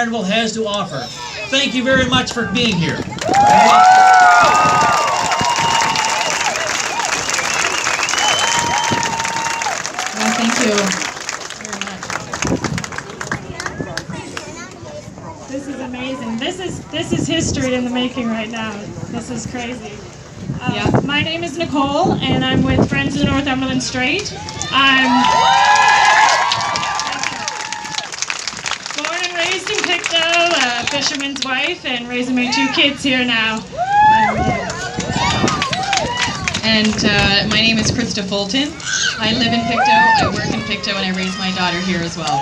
has to offer. Thank you very much for being here. Well, thank you very much. This is amazing. This is history in the making right now. This is crazy. My name is Nicole, and I'm with Friends of the Northumberland Strait. I'm born and raised in Pictou, a fisherman's wife, and raising my 2 kids here now. And my name is Krista Fulton. I live in Pictou, I work in Pictou, and I raise my daughter here as well.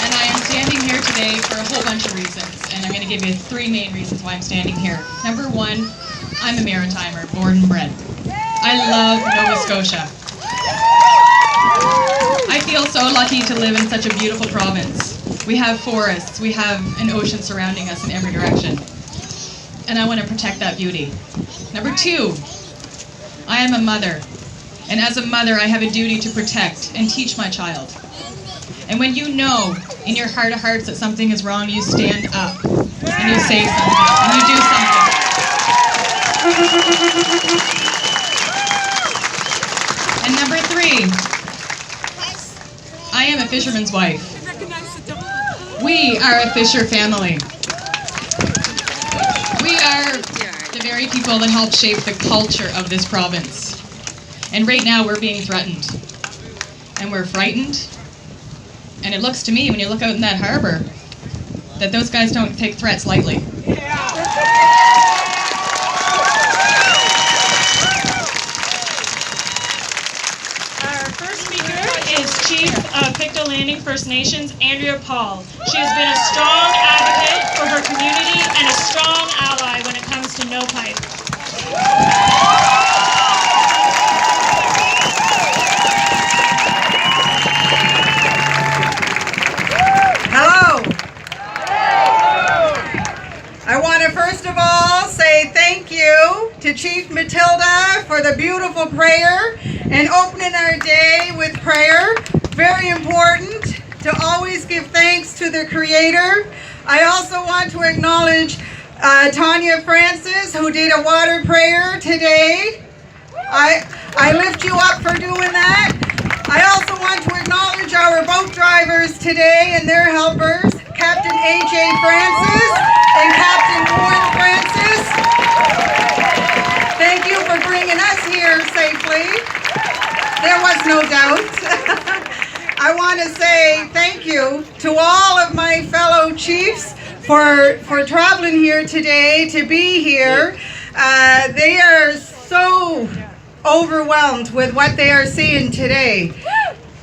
And I am standing here today for a whole bunch of reasons, and I'm going to give you 3 main reasons why I'm standing here. Number 1, I'm a maritimer, born and bred. I love Nova Scotia. I feel so lucky to live in such a beautiful province. We have forests, we have an ocean surrounding us in every direction. And I want to protect that beauty. Number 2, I am a mother. And as a mother, I have a duty to protect and teach my child. And when you know in your heart of hearts that something is wrong, you stand up and you say something and you do something. And number 3, I am a fisherman's wife. We are a fisher family. We are the very people that help shape the culture of this province. And right now we're being threatened. And we're frightened. And it looks to me, when you look out in that harbor, that those guys don't take threats lightly. Our first speaker is Chief of Pictou Landing First Nations, Andrea Paul. She has been a strong advocate for her community and a strong ally when it comes to no pipe. Hello. I want to first of all say thank you to Chief Matilda for the beautiful prayer and opening our day with prayer. Very important to always give thanks to the Creator. I also want to acknowledge Tanya Francis, who did a water prayer today. I lift you up for doing that. I also want to acknowledge our boat drivers today and their helpers, Captain A.J. Francis and Captain Warren Francis. Thank you for bringing us here safely. There was no doubt. I want to say thank you to all of my fellow chiefs for traveling here today to be here. They are so overwhelmed with what they are seeing today.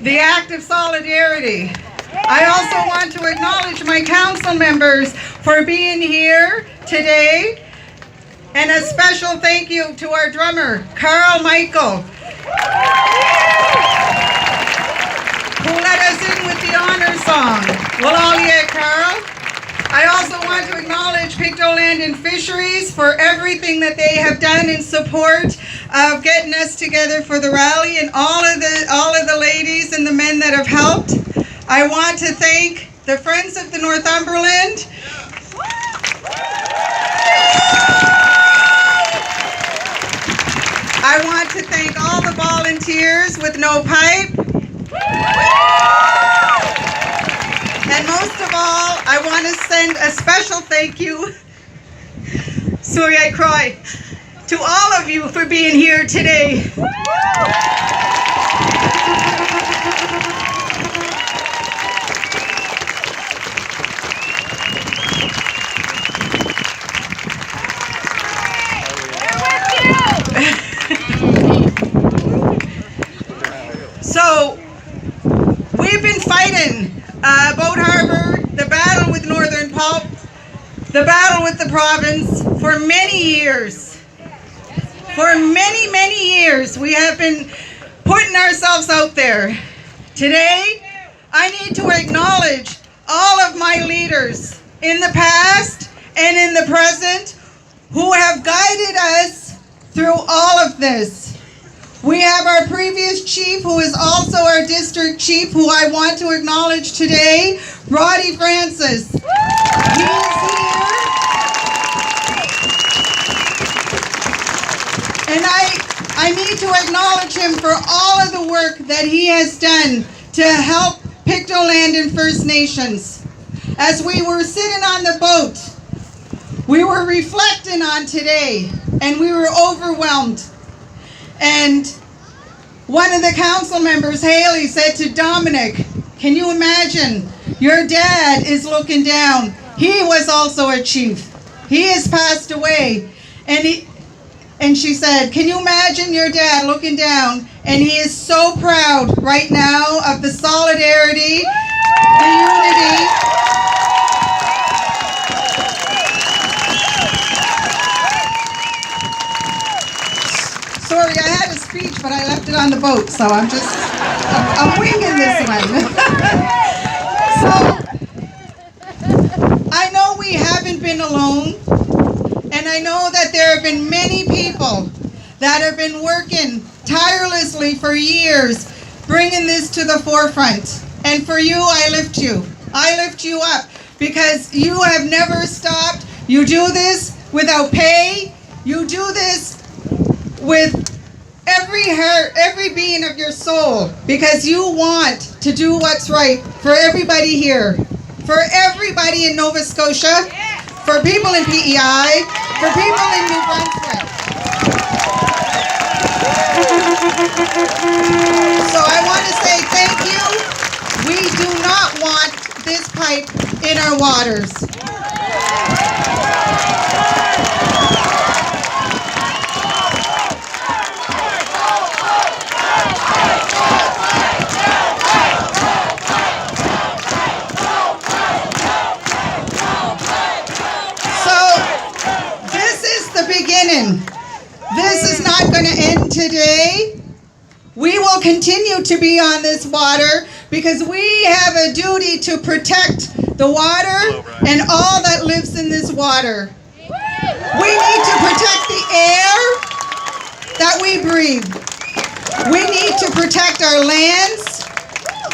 The act of solidarity. I also want to acknowledge my council members for being here today. And a special thank you to our drummer, Carl Michael, who let us in with the honor song. Well, all yeah, Carl. I also want to acknowledge Pictou Land and Fisheries for everything that they have done in support of getting us together for the rally, and all of the ladies and the men that have helped. I want to thank the Friends of the Northumberland. I want to thank all the volunteers with No Pipe. And most of all, I want to send a special thank you, sorry I cry, to all of you for being here today. So, we've been fighting Boat Harbour, the battle with Northern Pulp, the battle with the province for many years. For many, many years, we have been putting ourselves out there. Today, I need to acknowledge all of my leaders in the past and in the present who have guided us through all of this. We have our previous chief, who is also our district chief, who I want to acknowledge today, Roddy Francis. He is here. And I need to acknowledge him for all of the work that he has done to help Pictou Land and First Nations. As we were sitting on the boat, we were reflecting on today, and we were overwhelmed. And one of the council members, Haley, said to Dominic, can you imagine? Your dad is looking down. He was also a chief. He has passed away. And she said, can you imagine your dad looking down? And he is so proud right now of the solidarity, the unity. Sorry, I had a speech, but I left it on the boat, so I'm winging this one. So, I know we haven't been alone, and I know that there have been many people that have been working tirelessly for years, bringing this to the forefront. And for you, I lift you. I lift you up, because you have never stopped. You do this without pay. You do this with every heart, every being of your soul, because you want to do what's right for everybody here, for everybody in Nova Scotia, for people in PEI, for people in New Brunswick. So I want to say thank you. We do not want this pipe in our waters. This is not going to end today. We will continue to be on this water because we have a duty to protect the water and all that lives in this water. We need to protect the air that we breathe. We need to protect our lands.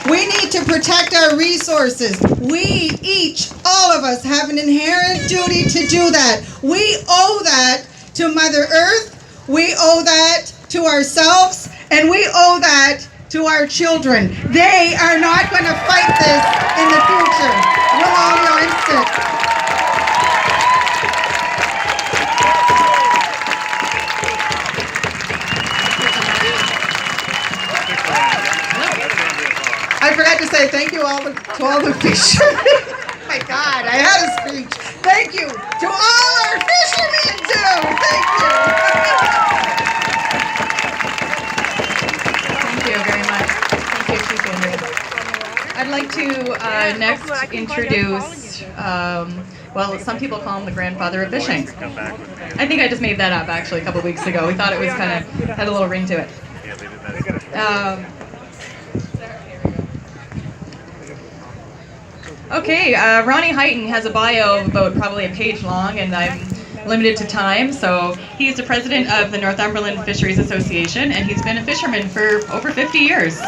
We need to protect our resources. We each, all of us, have an inherent duty to do that. We owe that to Mother Earth, we owe that to ourselves, and we owe that to our children. They are not going to fight this in the future. We'll all join it. I forgot to say thank you to all the fishermen. Oh my God, I had a speech. Thank you to all our fishermen too. Thank you. Thank you very much. Thank you, Chief Andrea. I'd like to next introduce, well, some people call him the grandfather of fishing. I think I just made that up actually a couple weeks ago. We thought it was kind of, had a little ring to it. Okay, Ronnie Heighton has a bio of about probably a page long, and I'm limited to time, so he's the president of the Northumberland Fisheries Association, and he's been a fisherman for over 50 years.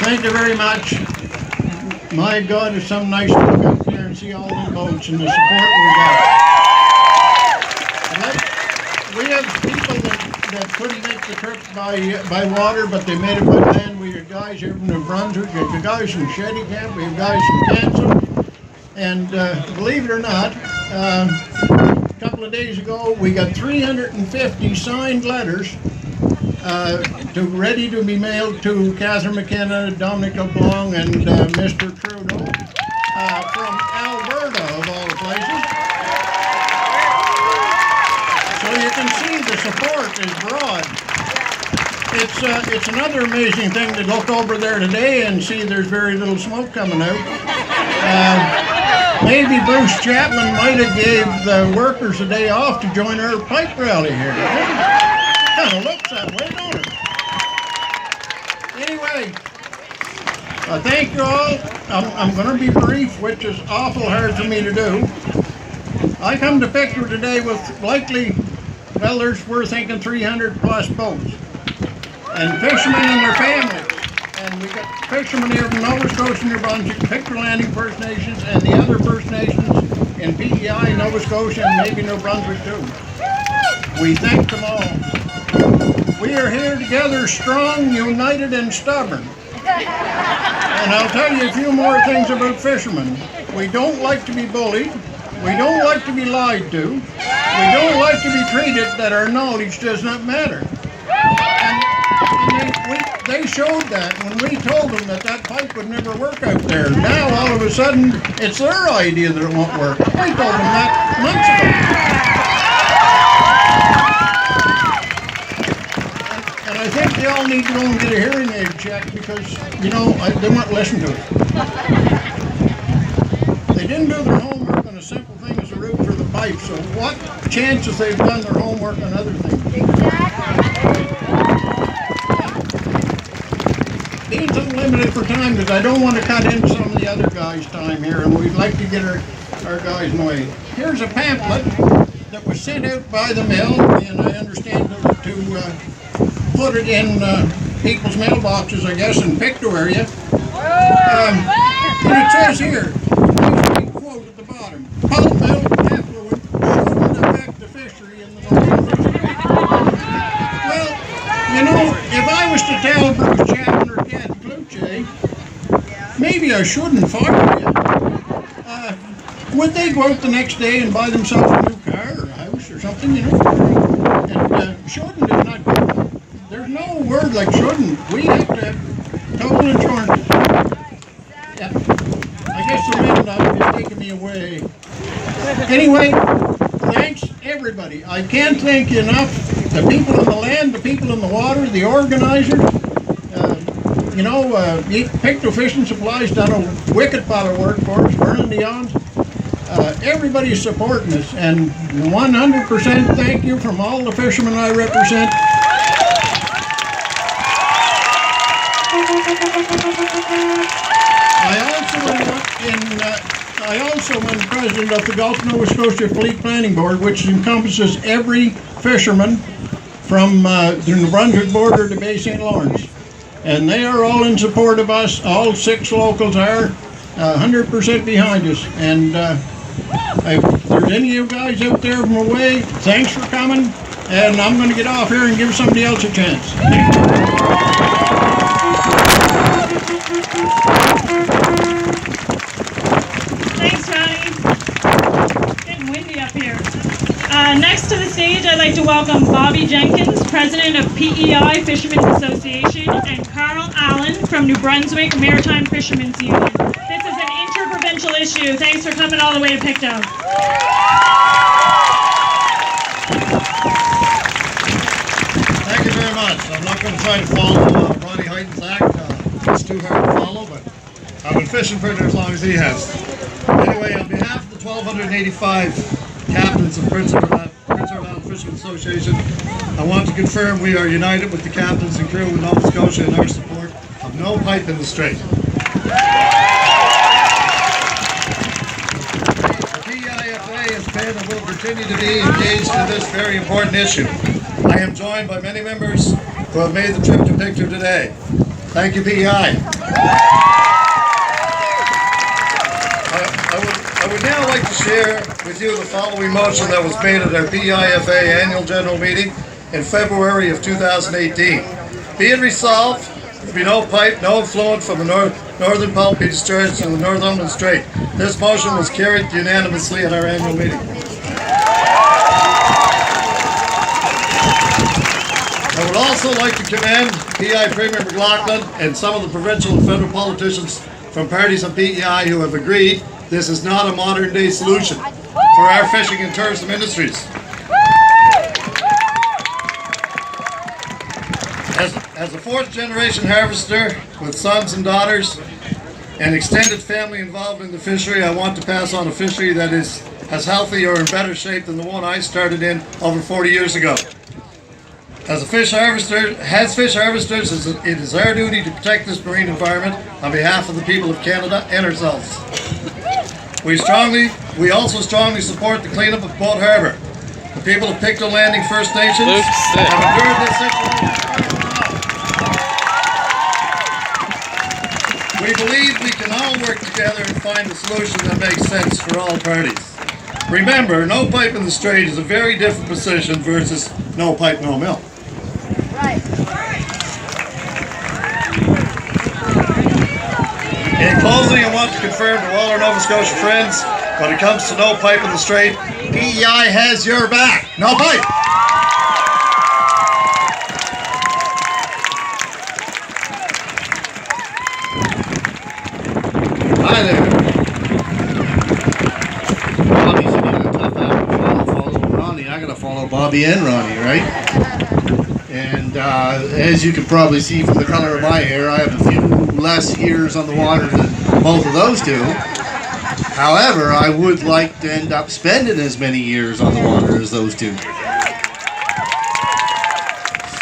Thank you very much. My God, it's some nice to come up here and see all the boats and the support we got. We have people that couldn't make the trip by water, but they made it by land. We have guys here from New Brunswick, we have guys from Shetty Camp, we have guys from Canson. And believe it or not, a couple of days ago, we got 350 signed letters ready to be mailed to Catherine McKenna, Dominic LeBlanc, and Mr. Trudeau from Alberta, of all places. So you can see the support is broad. It's another amazing thing to look over there today and see there's very little smoke coming out. Maybe Bruce Chapman might have gave the workers a day off to join our pipe rally here. Kind of looks that way, don't it? Anyway, Thank you all. I'm going to be brief, which is awful hard for me to do. I come to Pictou today with likely, well, we're thinking 300 plus boats. And fishermen and their families. And we got fishermen here from Nova Scotia, New Brunswick, Pictou Landing First Nations, and the other First Nations in PEI, Nova Scotia, and maybe New Brunswick too. We thank them all. We are here together, strong, united, and stubborn. And I'll tell you a few more things about fishermen. We don't like to be bullied. We don't like to be lied to. We don't like to be treated that our knowledge does not matter. And they showed that when we told them that pipe would never work out there. Now all of a sudden, it's their idea that it won't work. We told them that months ago. And I think they all need to go and get a hearing aid check because, you know, they won't listen to it. They didn't do their homework on a simple thing as a route for the pipe, so what chances they've done their homework on other things? Being so limited for time because I don't want to cut into some of the other guys' time here, and we'd like to get our guys in the way. Here's a pamphlet that was sent out by the mail, and I understand to put it in people's mailboxes, I guess, in Pictou area. And it says here, there's a big quote at the bottom, pulp milk effluent shouldn't affect the fishery in the northern Pictou. Well, you know, if I was to tell Bruce Chapman or Cat Kluche, maybe I shouldn't fire you. Would they go out the next day and buy themselves a new car or a house or something, you know? And shouldn't is not good. There's no word like shouldn't. We have to have total insurance. Yeah. I guess the wind is taking me away. Anyway, thanks everybody. I can't thank you enough. The people in the land, the people in the water, the organizers. You know, Pictou Fishing Supplies done a wicked pile of work for us, burning the yawns. Everybody's supporting us, and 100% thank you from all the fishermen I represent. I also am president of the Gulf Nova Scotia Fleet Planning Board, which encompasses every fisherman from the New Brunswick border to Bay St. Lawrence. And they are all in support of us. All 6 locals are 100% behind us. And if there's any of you guys out there from away, thanks for coming. And I'm going to get off here and give somebody else a chance. Thanks, Ronnie. Getting windy up here. Next to the stage, I'd like to welcome Bobby Jenkins, President of PEI Fishermen's Association, and Carl Allen from New Brunswick Maritime Fishermen's Union. This is an interprovincial issue. Thanks for coming all the way to Pictou. Thank you very much. I'm not going to try to follow Ronnie Hyden's act. It's too hard to follow, but I've been fishing for it as long as he has. Anyway, on behalf of the 1,285 captains of Prince Edward Island Fishermen's Association, I want to confirm we are united with the captains and crew in Nova Scotia in our support of no pipe in the strait. The PEIFA has been and will continue to be engaged in this very important issue. I am joined by many members who have made the trip to Pictou today. Thank you, PEI. I would now like to share with you the following motion that was made at our PEIFA annual general meeting in February of 2018. Be it resolved, there be no pipe, no effluent from the northern pulp be discharged in the Northumberland Strait. This motion was carried unanimously at our annual meeting. I would also like to commend PEI Premier McLaughlin and some of the provincial and federal politicians from parties on PEI who have agreed this is not a modern day solution for our fishing and tourism industries. As a 4th generation harvester with sons and daughters and extended family involved in the fishery, I want to pass on a fishery that is as healthy or in better shape than the one I started in over 40 years ago. As fish harvesters, it is our duty to protect this marine environment on behalf of the people of Canada and ourselves. We also strongly support the cleanup of Boat Harbour. The people of Pictou Landing First Nations have endured this situation. We believe we can all work together and find a solution that makes sense for all parties. Remember, no pipe in the strait is a very different position versus no pipe, no mill. In closing, I want to confirm to all our Nova Scotia friends, when it comes to no pipe in the strait, PEI has your back. No pipe! Hi there. Bobby said he had a tough act to follow Ronnie. I gotta follow Bobby and Ronnie, right? And as you can probably see from the color of my hair, I have a few less years on the water than both of those two. However, I would like to end up spending as many years on the water as those two.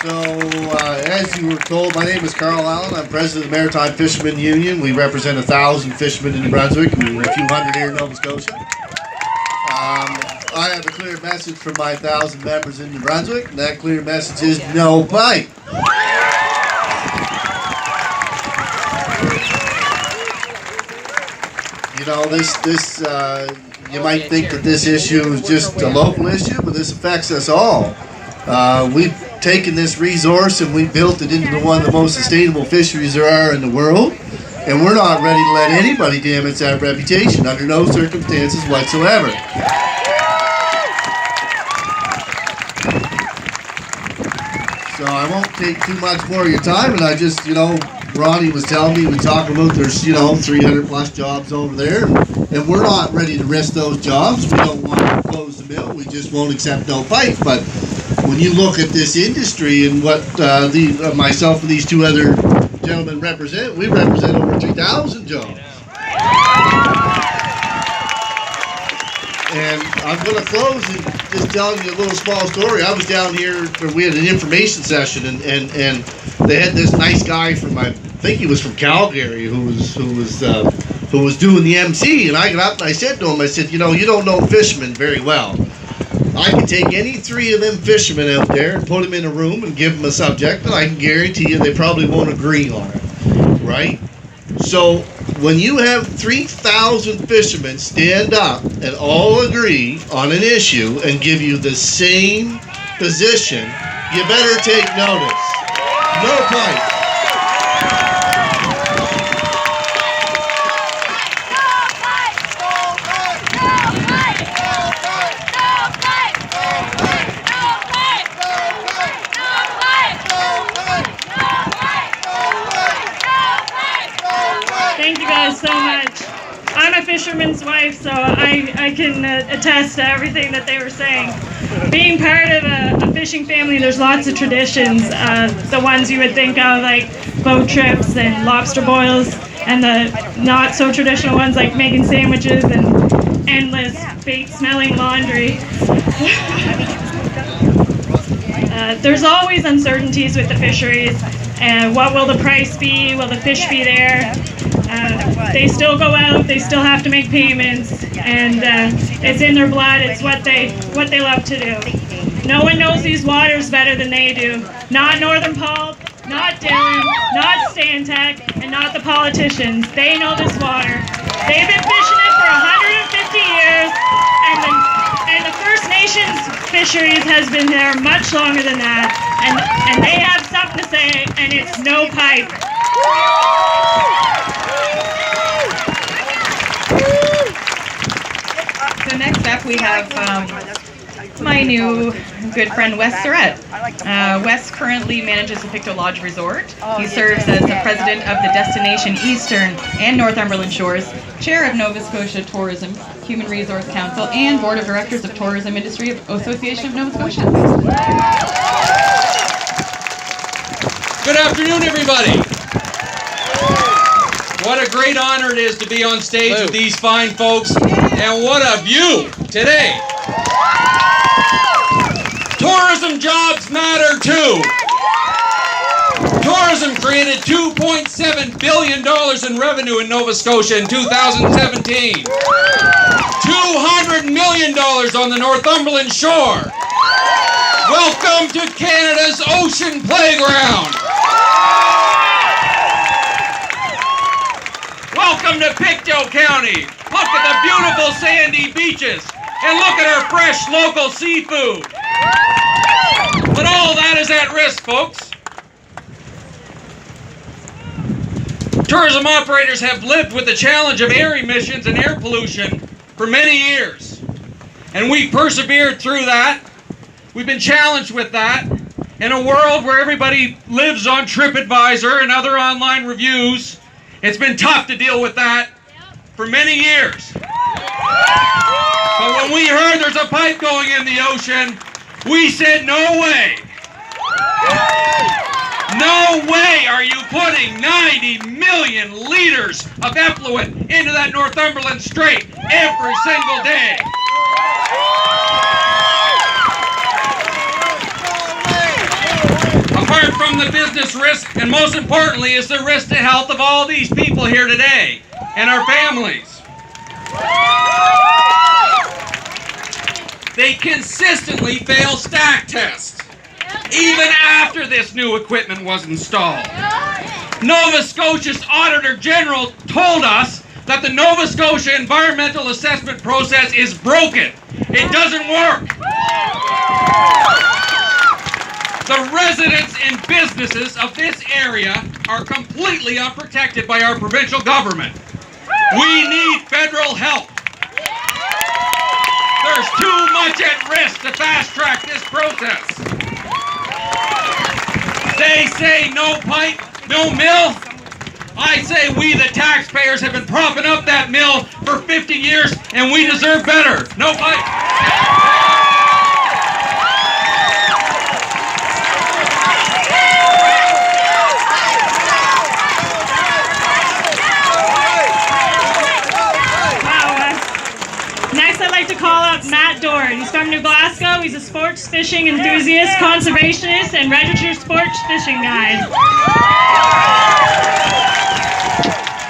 So, as you were told, my name is Carl Allen. I'm president of the Maritime Fishermen Union. We represent 1,000 fishermen in New Brunswick and a few hundred here in Nova Scotia. I have a clear message from my 1,000 members in New Brunswick, and that clear message is no pipe. You know, you might think that this issue is just a local issue, but this affects us all. We've taken this resource and we built it into one of the most sustainable fisheries there are in the world, and we're not ready to let anybody damage that reputation under no circumstances whatsoever. So I won't take too much more of your time, and I just, Ronnie was telling me, we talked about there's, 300 plus jobs over there, and we're not ready to risk those jobs. We don't want to close the mill. We just won't accept no pipe. But when you look at this industry and what myself and these two other gentlemen represent, we represent over 3,000 jobs. And I'm going to close and just telling you a little small story. I was down here, we had an information session, and they had this nice guy from, I think he was from Calgary, who was doing the MC. And I got up and I said to him, I said, you don't know fishermen very well. I can take any 3 of them fishermen out there and put them in a room and give them a subject, and I can guarantee you they probably won't agree on it, right? So when you have 3,000 fishermen stand up and all agree on an issue and give you the same position, you better take notice. No pipe. Thank you guys so much. I'm a fisherman's wife, so I can attest to everything that they were saying. Being part of a fishing family, there's lots of traditions. The ones you would think of, like boat trips and lobster boils, and the not so traditional ones like making sandwiches and endless bait-smelling laundry. There's always uncertainties with the fisheries. What will the price be? Will the fish be there? They still go out, they still have to make payments, and it's in their blood. It's what they love to do. No one knows these waters better than they do. Not Northern Pulp, not Dylan, not Stantec, and not the politicians. They know this water. They've been fishing it for 150 years, and the First Nations fisheries has been there much longer than that, and they have something to say, and it's no pipe. So next up we have my new good friend Wes Surratt. Wes currently manages the Pictou Lodge Resort. He serves as the president of the Destination Eastern and Northumberland Shores, chair of Nova Scotia Tourism Human Resource Council, and board of directors of Tourism Industry Association of Nova Scotia. Good afternoon, everybody. What a great honor it is to be on stage with these fine folks, and what a view today. tourism jobs matter too. Tourism created $2.7 billion in revenue in Nova Scotia in 2017. $200 million on the Northumberland shore. Welcome to Canada's ocean playground. Welcome to Pictou County. Look at the beautiful sandy beaches and look at our fresh local seafood. But all that is at risk, folks. Tourism operators have lived with the challenge of air emissions and air pollution for many years. And we persevered through that. We've been challenged with that. In a world where everybody lives on TripAdvisor and other online reviews, it's been tough to deal with that for many years. But when we heard there's a pipe going in the ocean, we said, no way. No way are you putting 90 million liters of effluent into that Northumberland Strait every single day. Apart from the business risk, and most importantly, is the risk to health of all these people here today and our families. They consistently fail stack tests, even after this new equipment was installed. Nova Scotia's Auditor General told us that the Nova Scotia environmental assessment process is broken. It doesn't work. The residents and businesses of this area are completely unprotected by our provincial government. We need federal help. There's too much at risk to fast-track this process. They say no pipe, no mill. I say we, the taxpayers, have been propping up that mill for 50 years, and we deserve better. No pipe. Next, I'd like to call up Matt Dord. He's from New Glasgow. He's a sports fishing enthusiast, conservationist, and registered sports fishing guide.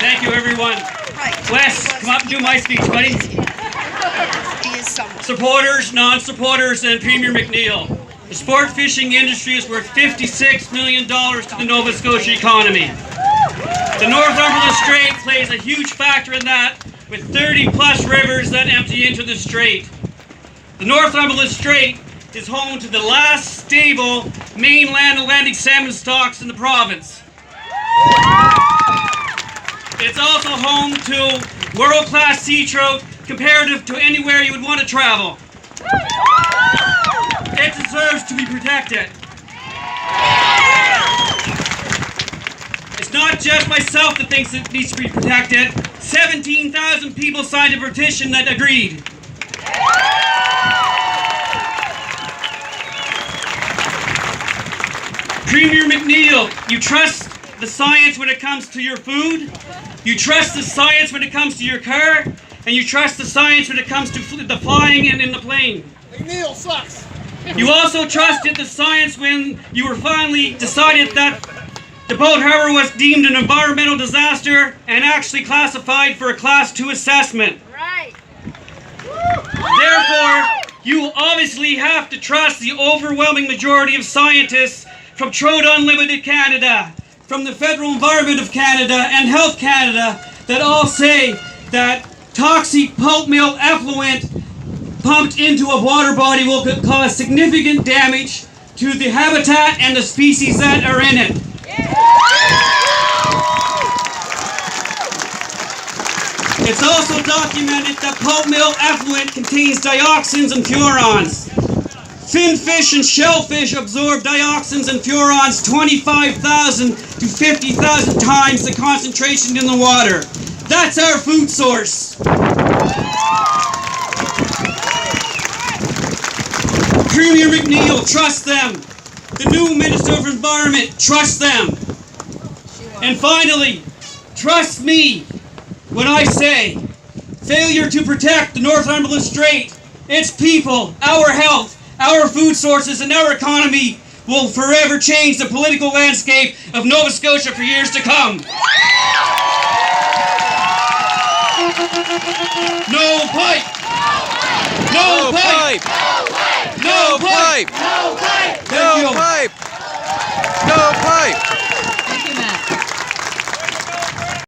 Thank you, everyone. Wes, come up and do my speech, buddy. Supporters, non-supporters, and Premier McNeil. The sport fishing industry is worth $56 million to the Nova Scotia economy. The Northumberland Strait plays a huge factor in that, with 30-plus rivers that empty into the strait. The Northumberland Strait is home to the last stable mainland Atlantic salmon stocks in the province. It's also home to world-class sea trout comparative to anywhere you would want to travel. It deserves to be protected. It's not just myself that thinks it needs to be protected. 17,000 people signed a petition that agreed. Premier McNeil, you trust the science when it comes to your food, you trust the science when it comes to your car, and you trust the science when it comes to the flying and in the plane. McNeil sucks. You also trusted the science when you were finally decided that the Boat Harbour was deemed an environmental disaster and actually classified for a Class 2 assessment. Right. Therefore, you obviously have to trust the overwhelming majority of scientists from Trout Unlimited Canada, from the Federal Environment of Canada and Health Canada that all say that toxic pulp mill effluent pumped into a water body will cause significant damage to the habitat and the species that are in it. It's also documented that pulp mill effluent contains dioxins and furans. Finfish and shellfish absorb dioxins and furans 25,000 to 50,000 times the concentration in the water. That's our food source. Premier McNeil, trust them. The new Minister of Environment, trust them. And finally, trust me when I say failure to protect the Northumberland Strait, its people, our health, our food sources, and our economy will forever change the political landscape of Nova Scotia for years to come. No pipe! No pipe! No pipe! No pipe! No pipe! No pipe!